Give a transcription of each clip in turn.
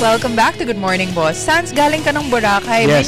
Welcome back to Good Morning Boss. Sans, galing ka ng Boracay. Yes.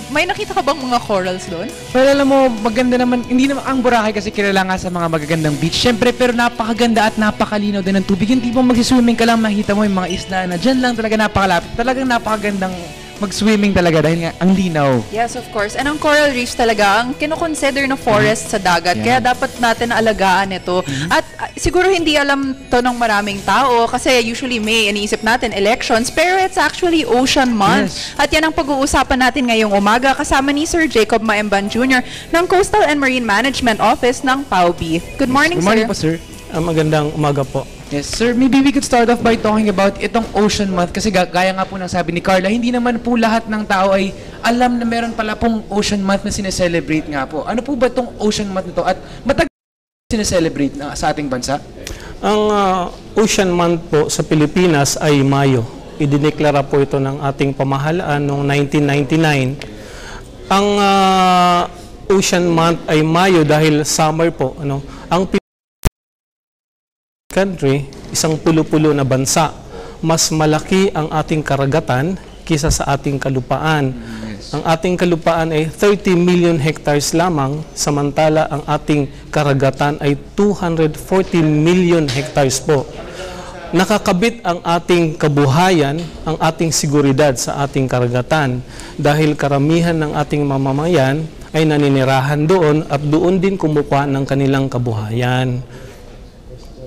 May nakita ka bang mga corals doon? Well, alam mo, maganda naman. Hindi naman ang Boracay kasi kilala nga sa mga magagandang beach. Siyempre, pero napakaganda at napakalinaw din ng tubig. Hindi mo mag-swimming ka lang, makita mo yung mga isla na dyan lang talaga napakalapit. Talagang napakagandang mag-swimming talaga dahil nga ang linaw. Yes, of course. And ang coral reefs talaga ang kinoconsider na forest sa dagat. Yeah. Kaya dapat natin alagaan ito. At siguro hindi alam to ng maraming tao kasi usually May, iniisip natin elections, pero it's actually Ocean Month. Yes. At yan ang pag-uusapan natin ngayong umaga kasama ni Sir Jacob Maemban Jr. ng Coastal and Marine Management Office ng PAUB. Good morning, Good morning sir. po, sir. Magandang umaga po. Yes, sir. Maybe we could start off by talking about itong Ocean Month kasi gaya nga po ng sabi ni Carla, hindi naman po lahat ng tao ay alam na meron pala pong Ocean Month na sineselebrate nga po. Ano po ba itong Ocean Month nito at matagal sineselebrate na sa ating bansa? Ang Ocean Month po sa Pilipinas ay Mayo. Idineklara po ito ng ating pamahalaan noong 1999. Ang Ocean Month ay Mayo dahil summer po. Ang country, isang pulo-pulo na bansa, mas malaki ang ating karagatan kisa sa ating kalupaan. Yes. Ang ating kalupaan ay 30 million hectares lamang, samantala ang ating karagatan ay 240 million hectares po. Nakakabit ang ating kabuhayan, ang ating seguridad sa ating karagatan dahil karamihan ng ating mamamayan ay naninirahan doon at doon din kumukuha ng kanilang kabuhayan.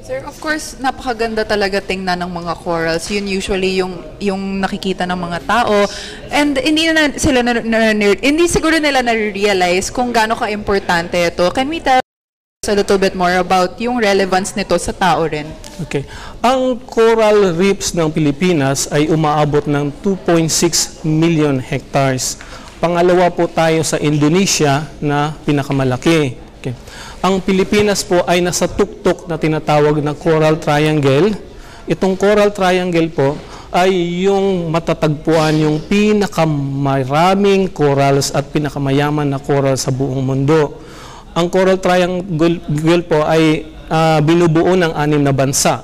Sir, of course, napakaganda talaga tingnan ng mga corals. Yun usually yung nakikita ng mga tao. And hindi siguro nila na-realize kung gaano ka-importante ito. Can we tell us a little bit more about yung relevance nito sa tao rin? Okay. Ang coral reefs ng Pilipinas ay umaabot ng 2.6 million hectares. Pangalawa po tayo sa Indonesia na pinakamalaki. Okay. Ang Pilipinas po ay nasa tuktok na tinatawag na Coral Triangle. Itong Coral Triangle po ay yung matatagpuan yung pinakamaraming corals at pinakamayaman na coral sa buong mundo. Ang Coral Triangle po ay binubuo ng 6 na bansa.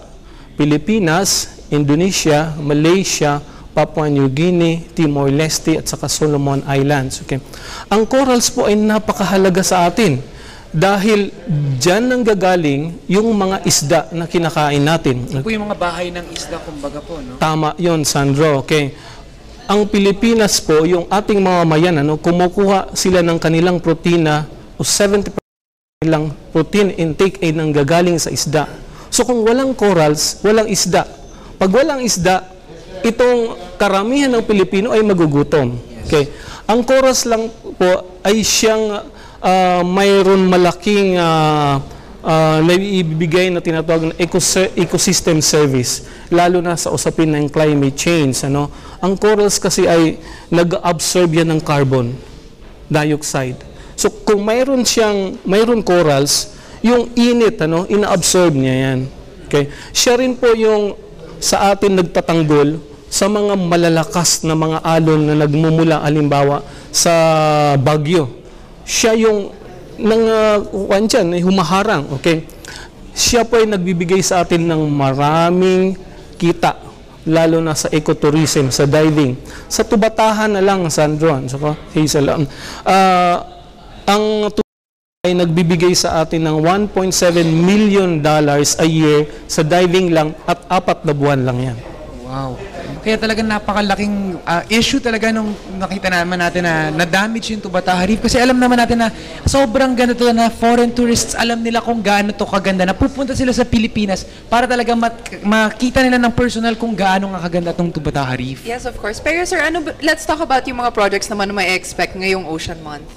Pilipinas, Indonesia, Malaysia, Papua New Guinea, Timor-Leste at saka Solomon Islands. Okay. Ang corals po ay napakahalaga sa atin. Dahil dyan nang gagaling yung mga isda na kinakain natin. Ito po yung mga bahay ng isda, kumbaga po, no? Tama yon, Sandro. Okay. Ang Pilipinas po, yung ating mamamayan, kumukuha sila ng kanilang protina o 70% ng protein intake ay nanggagaling sa isda. So kung walang corals, walang isda. Pag walang isda, itong karamihan ng Pilipino ay magugutom. Okay. Ang corals lang po ay siyang mayroon malaking naibibigay na tinatawag na ecosystem service, lalo na sa usapin ng climate change. Ang corals kasi ay nag-absorb yan ng carbon dioxide. So kung mayroon corals, yung init, ina-absorb niya yan. Okay? Siya rin po yung sa atin nagtatanggol sa mga malalakas na mga alon na nagmumula halimbawa sa bagyo. Siya yung humaharang, okay? Siya po ay nagbibigay sa atin ng maraming kita, lalo na sa ecotourism, sa diving. Sa tubatahan na lang, Sandro, saka Hazel, ang ay nagbibigay sa atin ng $1.7 million a year sa diving lang at 4 na buwan lang yan. Wow. Kaya talagang napakalaking issue talaga nung nakita naman natin na na-damage yung Tubataha Reef. Kasi alam naman natin na sobrang ganda to na foreign tourists, alam nila kung gaano to kaganda. Napupunta sila sa Pilipinas para talaga makita nila ng personal kung gaano nga kaganda tong Tubataha Reef. Yes, of course. Pero sir, let's talk about yung mga projects naman na may expect ngayong Ocean Month.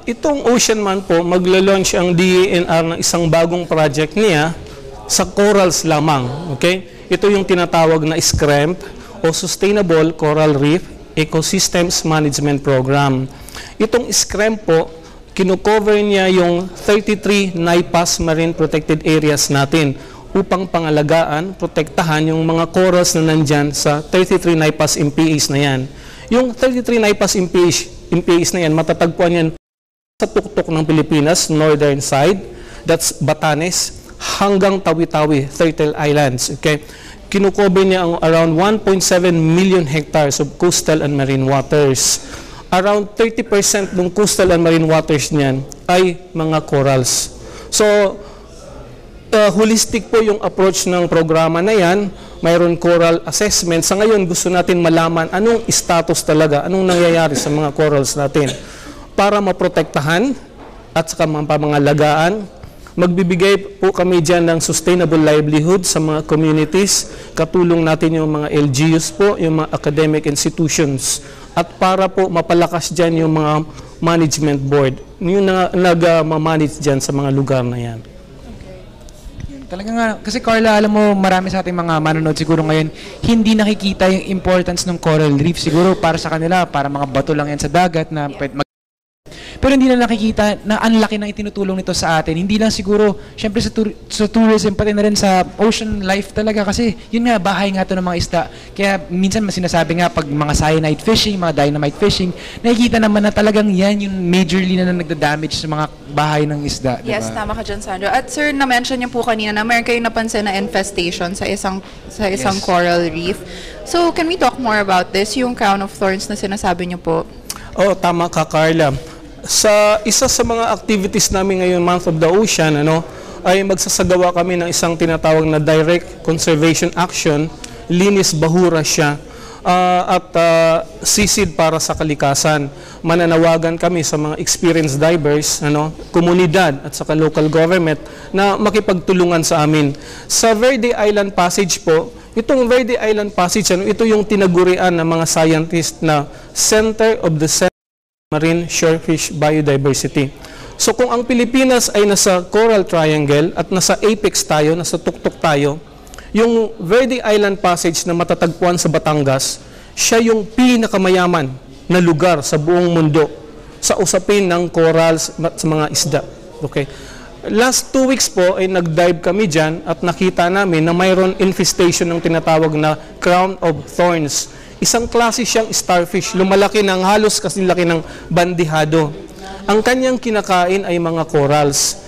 Itong Ocean Month po, maglo-launch ang DENR ng isang bagong project niya sa corals lamang. Okay? Ito yung tinatawag na SCREMP o Sustainable Coral Reef Ecosystems Management Program. Itong SCREMP po, kino-cover niya yung 33 NIPAS Marine Protected Areas natin upang pangalagaan, protektahan yung mga corals na nandyan sa 33 NIPAS MPAs na yan. Yung 33 NIPAS MPAs na yan, matatagpuan yan sa tuktok ng Pilipinas, northern side, that's Batanes, hanggang Tawi-Tawi, Turtle Islands. Okay? kinukover niya ang around 1.7 million hectares of coastal and marine waters. Around 30% ng coastal and marine waters niyan ay mga corals. So, holistic po yung approach ng programa na yan. Mayroon coral assessment. Sa ngayon, gusto natin malaman anong status talaga, anong nangyayari sa mga corals natin para maprotektahan at saka mapamangalagaan. Magbibigay po kami dyan ng sustainable livelihood sa mga communities. Katulong natin yung mga LGUs po, yung mga academic institutions. At para po mapalakas dyan yung mga management board, yung nag-manage dyan sa mga lugar na yan. Talaga nga, kasi Carla, alam mo, marami sa ating mga manonood siguro ngayon, hindi nakikita yung importance ng coral reef. Siguro para sa kanila, para mga bato lang yan sa dagat na pero hindi na nakikita na ang laki ng itinutulong nito sa atin. Hindi lang siguro, syempre sa tourism, pati na rin sa ocean life talaga. Kasi yun nga, bahay nga ito ng mga isda. Kaya minsan sinasabi nga, pag mga cyanide fishing, mga dynamite fishing, nakikita naman na talagang yan yung majorly na nagda-damage sa mga bahay ng isda. Diba? Yes, tama ka dyan, Sandro. At sir, na-mention niyo po kanina na meron kayong napansin na infestation sa isang coral reef. So, can we talk more about this? Yung crown of thorns na sinasabi niyo po. Oh, tama ka, Carla. Isa sa mga activities namin ngayon, Month of the Ocean, ay magsasagawa kami ng isang tinatawag na direct conservation action. Linis bahura siya at sisid para sa kalikasan. Mananawagan kami sa mga experienced divers, komunidad at saka local government na makipagtulungan sa amin. Sa Verde Island Passage po, itong Verde Island Passage, ito yung tinagurian ng mga scientist na Center of the Marine Shorefish Biodiversity. So kung ang Pilipinas ay nasa Coral Triangle at nasa apex tayo, nasa tuktok tayo, yung Verde Island Passage na matatagpuan sa Batangas, siya yung pinakamayaman na lugar sa buong mundo sa usapin ng corals sa mga isda. Okay. Last 2 weeks po ay nag-dive kami dyan at nakita namin na mayroon infestation ng tinatawag na crown of thorns. Isang klase siyang starfish, lumalaki ng halos kasi laki ng bandihado. Ang kanyang kinakain ay mga corals.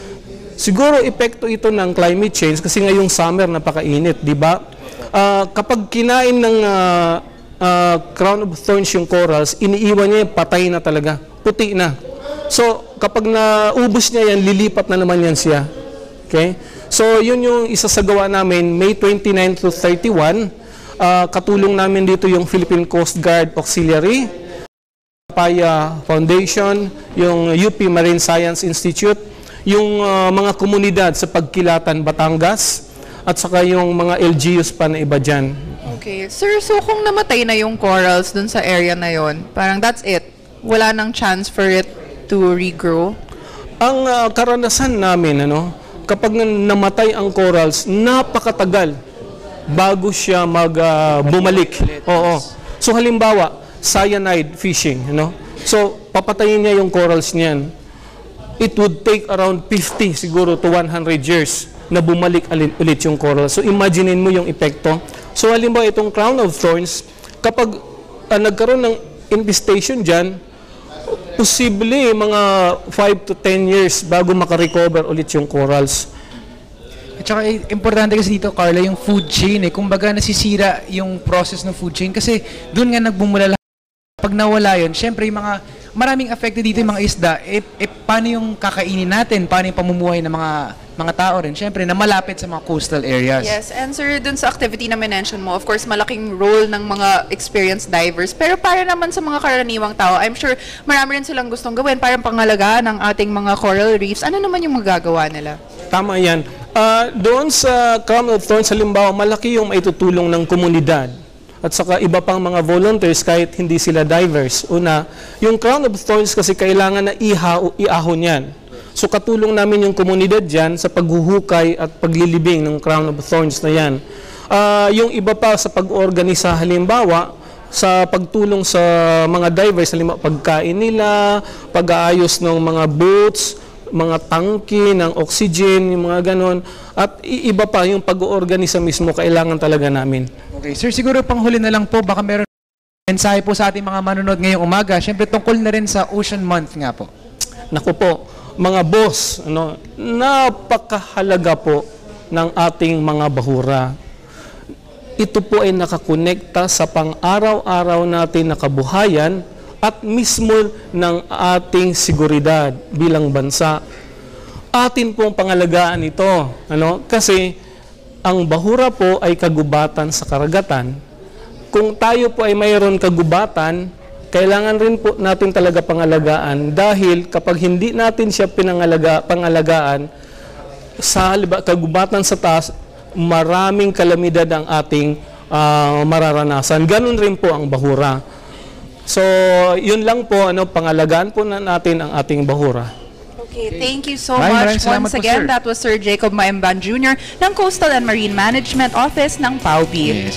Siguro epekto ito ng climate change kasi ngayong summer napakainit, di ba? Kapag kinain ng crown of thorns yung corals, iniiwan niya patay na talaga, puti na. So kapag naubos niya yan, lilipat na naman yan siya. Okay? So yun yung isa sa gawa namin, May 29 to 31. Katulong namin dito yung Philippine Coast Guard Auxiliary, Paya Foundation, yung UP Marine Science Institute, yung mga komunidad sa Pagkilatan, Batangas, at saka yung mga LGUs pa na iba dyan. Okay. Sir, so kung namatay na yung corals dun sa area na yon, parang that's it? Wala nang chance for it to regrow? Ang karanasan namin, kapag namatay ang corals, napakatagal bago siya bumalik. Oo. So halimbawa, cyanide fishing, So papatayin niya yung corals niyan. It would take around 50 siguro to 100 years na bumalik ulit yung corals. So imaginein mo yung epekto. So halimbawa itong crown of thorns, kapag nagkaroon ng infestation diyan, posible mga 5 to 10 years bago makarecover ulit yung corals. At saka importante kasi dito, Carla, yung food chain. Kumbaga nasisira yung process ng food chain kasi doon nga nagbumula lahat. Pag nawala yun, syempre yung maraming affected dito yung mga isda. Paano yung kakainin natin? Paano yung pamumuhay ng mga tao rin? Syempre, na malapit sa mga coastal areas. Yes, and sir, dun sa activity na mention mo, of course, malaking role ng mga experienced divers. Pero para naman sa mga karaniwang tao, I'm sure marami rin silang gustong gawin para pangalagaan ng ating mga coral reefs. Ano naman yung magagawa nila? Tama yan. Doon sa Crown of Thorns, halimbawa, malaki yung maitutulong ng komunidad at saka iba pang mga volunteers kahit hindi sila divers. Una, yung Crown of Thorns kasi kailangan na iahon yan. So katulong namin yung komunidad dyan sa paghuhukay at paglilibing ng Crown of Thorns na yan. Yung iba pa sa pag-organisa, halimbawa, sa pagtulong sa mga divers, halimbawa pagkain nila, pag-aayos ng mga boats, mga tangke ng oxygen, yung mga ganon. At iba pa, yung pag-oorganisa mismo, kailangan talaga namin. Okay, sir, siguro panghuli na lang po, baka meron mensahe po sa ating mga manonood ngayong umaga. Siyempre, tungkol na rin sa Ocean Month nga po. Naku po, mga boss, napakahalaga po ng ating mga bahura. ito po ay nakakonekta sa pang-araw-araw natin na kabuhayan at mismo ng ating seguridad bilang bansa. Atin pong pangalagaan ito. Kasi ang bahura po ay kagubatan sa karagatan. Kung tayo po ay mayroon kagubatan, kailangan rin po natin talaga pangalagaan dahil kapag hindi natin siya pangalagaan, sa kagubatan sa taas, maraming kalamidad ang ating mararanasan. Ganun rin po ang bahura. So, yun lang po, pangalagaan po natin ang ating bahura. Okay, thank you so Maraming much. salamat Once po, again, sir. that was Sir Jacob Maemban Jr. ng Coastal and Marine Management Office ng PAUB. Yes.